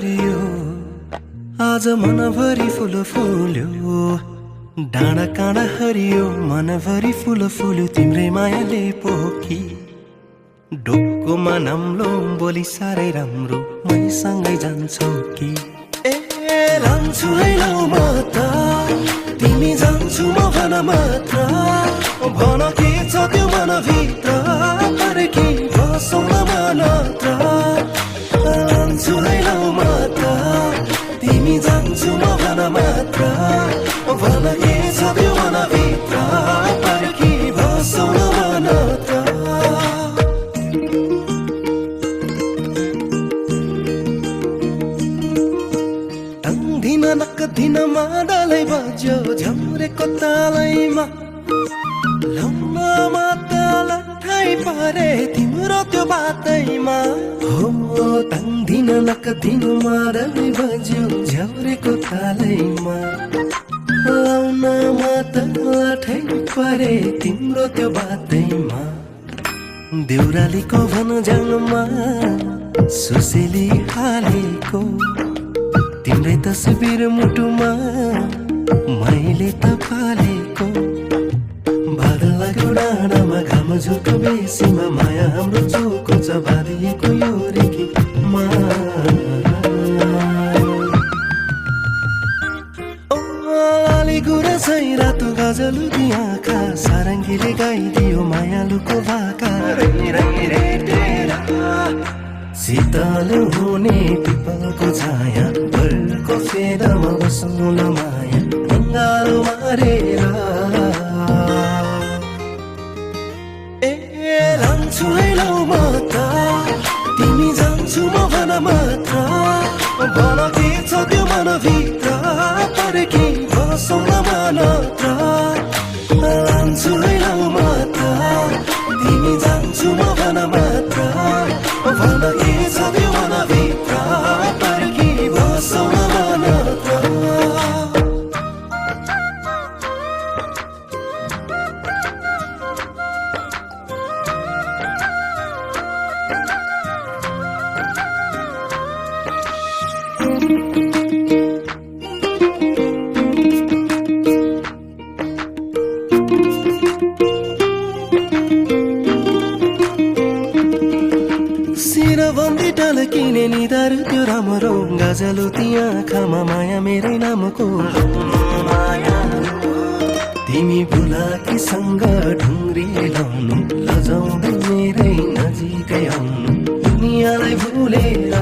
हरियो आज मनभरि फुल फुल्यो डाँडा काँडा हरियो मनभरि फुल फुल्यो तिम्रै मायाले पोखी डोकोमा नाम्लो बोली साह्रै राम्रो मैसँगै जान्छौ कि ए लान्छु है लौ म त तिमी जान्छु म भन मात्र भन के छ त्यो मनभित्र फर्की बसौँ न मात्र लान्छु है लौ म त तिमी जान्छु म भन मात्र भन के छ त्यो मनभित्र फर्की बसौँ न मात्र दिन मादलै बज्यो झ्याउरेको तालैमा लाउन माताला ठाई परे तिम्रो त्यो बातैमा हो दिन दिन मादलै बज्यो झ्याउरेको तालैमा लाउन माताला ठाई परे तिम्रो त्यो बातैमा देउरालीको भनजाङमा सुसेली हालेको तिम्रै तस्बिर मुटुमा मैले त पालेको बादलको डाँडामा घाम झुल्क बेसीमा माया हाम्रो चोको छ बाँधिएको यो रेखीमा लाली गुराँसै रातो गजलुकी आँखा सारङ्गीले गाइदियो मायालुको भाका शीतल हुने पिपलको छाया बरको फेदामा बसौँ न माया अङ्गालो मारेर ए लान्छु है लौ म त तिमी जान्छु म भन मात्र भन के छ त्यो मनभित्र फर्की बसौँ न मात्र लान्छु है लौ म त तिमी जान्छु म भन मात्र भन के छ त्यो मनभित्र फर्की बसौँ न मात्र शिरबन्दी टल्किने निधार त्यो राम्रो गजलो ती आँखामा माया मेरै नामको माया तिमी बुलाकीसँग ढुङ्ग्री लाउनु लजाउँदै मेरै नजिकै आउनु दुनियाँलाई भुलेर